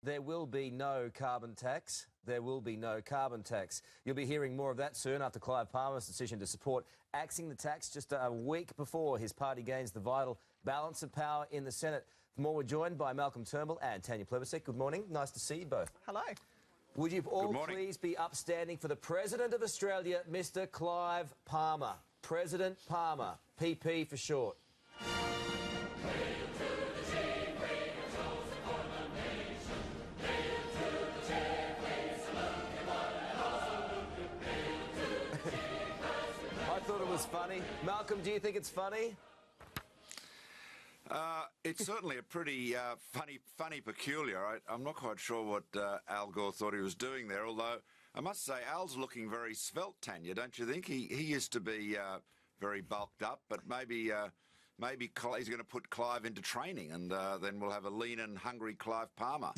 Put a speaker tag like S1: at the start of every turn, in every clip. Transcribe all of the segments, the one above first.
S1: there will be no carbon tax. There will be no carbon tax. You'll be hearing more of that soon after Clive Palmer's decision to support axing the tax just a week before his party gains the vital balance of power in the Senate. For more, we're joined by Malcolm Turnbull and Tanya Plibersek. Good morning. Nice to see you both.
S2: Hello.
S1: Would you all please be upstanding for the President of Australia, Mr. Clive Palmer? President Palmer, PP for short. I thought it was funny. Malcolm, do you think it's funny?
S3: It's certainly a pretty funny, peculiar. I'm not quite sure what Al Gore thought he was doing there, although I must say Al's looking very svelte, Tanya, don't you think? He used to be very bulked up, but maybe he's going to put Clive into training and then we'll have a lean and hungry Clive Palmer.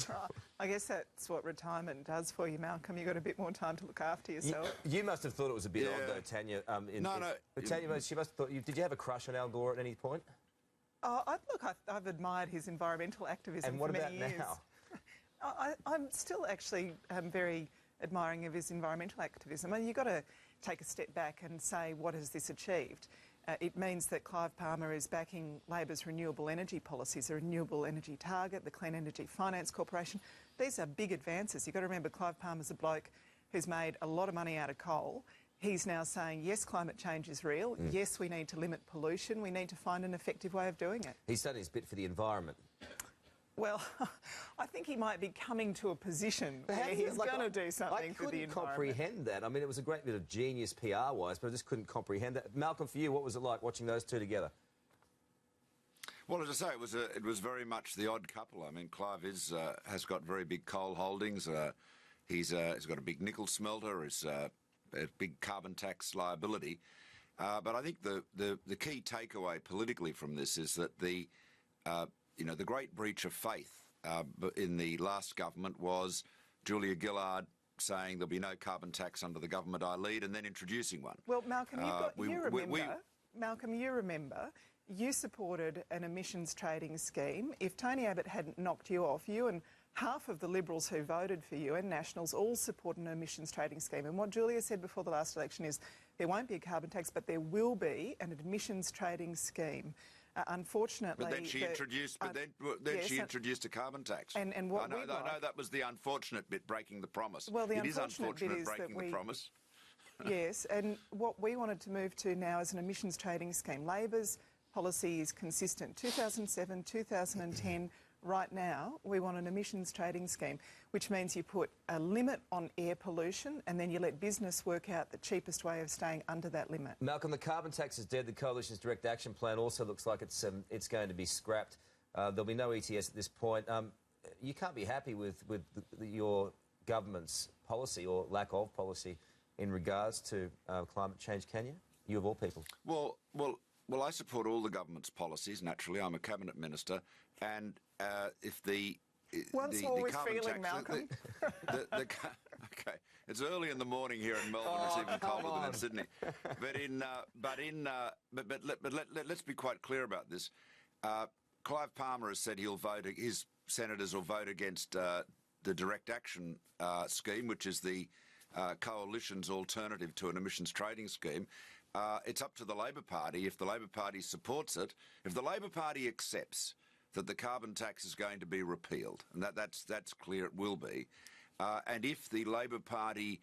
S2: I guess that's what retirement does for you, Malcolm. You've got a bit more time to look after yourself.
S1: You must have thought it was a bit odd, though, Tanya.
S3: No.
S1: But Tanya, she must have thought... Did you have a crush on Al Gore at any point?
S2: Oh, I've admired his environmental activism for many years. And what about now? I'm still actually very admiring of his environmental activism. I mean, you've got to take a step back and say, what has this achieved? It means that Clive Palmer is backing Labor's renewable energy policies, the renewable energy target, the Clean Energy Finance Corporation. These are big advances. You've got to remember Clive Palmer's a bloke who's made a lot of money out of coal. He's now saying, yes, climate change is real. Yes, we need to limit pollution. We need to find an effective way of doing it.
S1: He's done his bit for the environment.
S2: Well, I think he might be coming to a position where he's going to do something for the environment.
S1: I couldn't comprehend that. I mean, it was a great bit of genius PR-wise, but I just couldn't comprehend that. Malcolm, for you, what was it like watching those two together?
S3: Well, as I say, it was very much the odd couple. I mean, Clive has got very big coal holdings. He's got a big nickel smelter. He's a big carbon tax liability. But I think the key takeaway politically from this is that the great breach of faith in the last government was Julia Gillard saying there'll be no carbon tax under the government I lead and then introducing one.
S2: Well, Malcolm, you remember you supported an emissions trading scheme. If Tony Abbott hadn't knocked you off, you and half of the Liberals who voted for you and Nationals all support an emissions trading scheme. And what Julia said before the last election is there won't be a carbon tax, but there will be an emissions trading scheme. Unfortunately,
S3: but then she introduced a carbon tax.
S2: And what
S3: I know that was the unfortunate bit, breaking the promise.
S2: Well,
S3: it is unfortunate breaking the promise.
S2: Yes, and what we wanted to move to now is an emissions trading scheme. Labor's policy is consistent. 2007, 2010. Right now, we want an emissions trading scheme, which means you put a limit on air pollution and then you let business work out the cheapest way of staying under that limit.
S1: Malcolm, the carbon tax is dead. The Coalition's direct action plan also looks like it's going to be scrapped. There'll be no ETS at this point. You can't be happy with your government's policy or lack of policy in regards to climate change, can you? You of all people.
S3: Well, I support all the government's policies, naturally. I'm a cabinet minister, and if the
S2: Once more with
S3: carbon
S2: feeling,
S3: tax,
S2: Malcolm.
S3: Okay, it's early in the morning here in Melbourne. It's even colder than in Sydney. But let's be quite clear about this. Clive Palmer has said his senators will vote against the direct action scheme, which is the Coalition's alternative to an emissions trading scheme. It's up to the Labor Party. If the Labor Party supports it, if the Labor Party accepts that the carbon tax is going to be repealed, and that's clear it will be, and if the Labor Party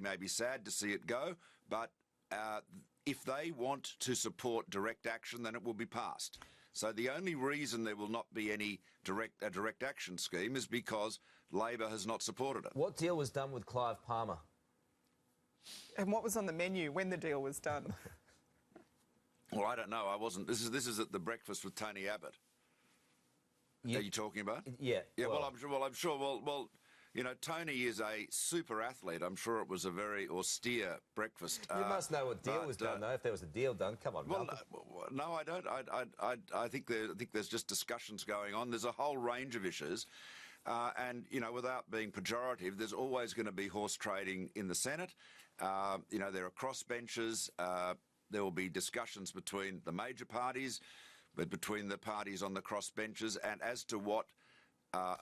S3: may be sad to see it go, but if they want to support direct action, then it will be passed. So the only reason there will not be any direct action scheme is because Labor has not supported it.
S1: What deal was done with Clive Palmer?
S2: And what was on the menu when the deal was done?
S3: Well, I don't know. I wasn't. This is at the breakfast with Tony Abbott. Are you talking about?
S1: Yeah.
S3: Yeah. Well, I'm sure. Well, you know, Tony is a super athlete. I'm sure it was a very austere breakfast.
S1: You must know what deal was done, though. If there was a deal done, come on, Malcolm.
S3: No, I don't. I think there's just discussions going on. There's a whole range of issues. And, you know, without being pejorative, there's always going to be horse trading in the Senate. You know, there are crossbenchers. There will be discussions between the major parties, but between the parties on the crossbenchers, and as to what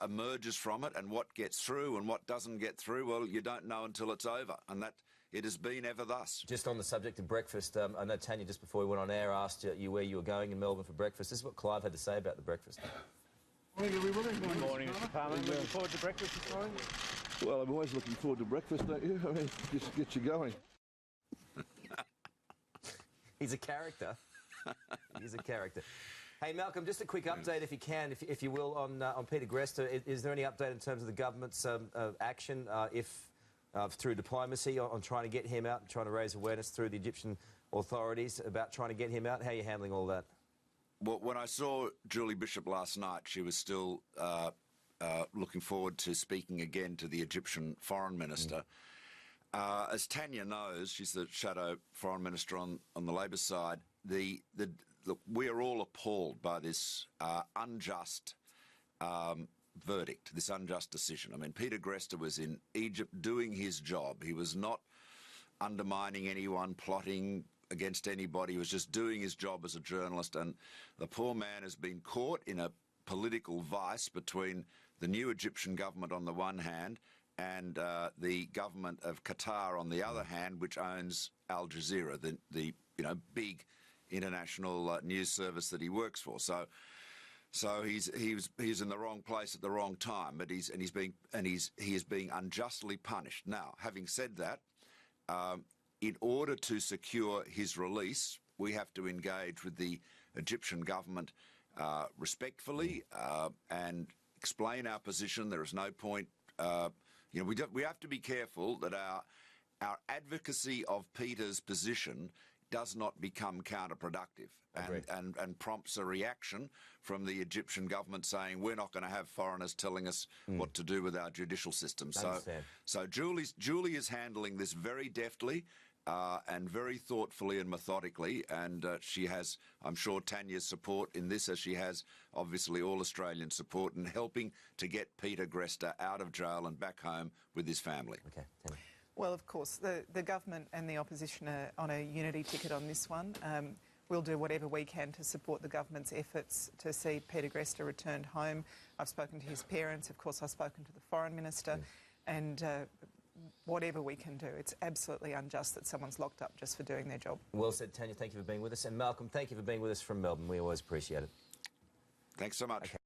S3: emerges from it and what gets through and what doesn't get through, well, you don't know until it's over. And that it has been ever thus.
S1: Just on the subject of breakfast, I know Tanya, just before we went on air, asked you where you were going in Melbourne for breakfast. This is what Clive had to say about the breakfast.
S4: Good morning, Mr. Palmer. Looking forward to breakfast this morning?
S5: Well, I'm always looking forward to breakfast, don't you? I mean, just gets you going.
S1: He's a character. He's a character. Hey, Malcolm, just a quick update, if you can, if you will, on Peter Grester. Is there any update in terms of the government's action, through diplomacy, on trying to get him out and trying to raise awareness through the Egyptian authorities about trying to get him out? How are you handling all that?
S3: Well, when I saw Julie Bishop last night, she was still looking forward to speaking again to the Egyptian foreign minister. As Tanya knows, she's the shadow foreign minister on the Labor side. Look, we are all appalled by this unjust verdict, this unjust decision. I mean, Peter Grester was in Egypt doing his job. He was not undermining anyone, plotting against anybody. He was just doing his job as a journalist, and the poor man has been caught in a political vice between the new Egyptian government on the one hand and the government of Qatar on the other hand, which owns Al Jazeera, the big international news service that he works for. So he was in the wrong place at the wrong time, but he is being unjustly punished. Now, having said that, in order to secure his release, we have to engage with the Egyptian government respectfully and explain our position. There is no point. We have to be careful that our advocacy of Peter's position does not become counterproductive and prompts a reaction from the Egyptian government saying we're not going to have foreigners telling us what to do with our judicial system. So Julie is handling this very deftly and very thoughtfully and methodically, and she has, I'm sure, Tanya's support in this, as she has obviously all Australian support in helping to get Peter Grester out of jail and back home with his family.
S1: Okay, Tanya.
S2: Well, of course, the government and the opposition are on a unity ticket on this one. We'll do whatever we can to support the government's efforts to see Peter Grester returned home. I've spoken to his parents, of course I've spoken to the Foreign Minister, and whatever we can do. It's absolutely unjust that someone's locked up just for doing their job.
S1: Well said, Tanya. Thank you for being with us. And Malcolm, thank you for being with us from Melbourne. We always appreciate it.
S3: Thanks so much.
S1: Okay.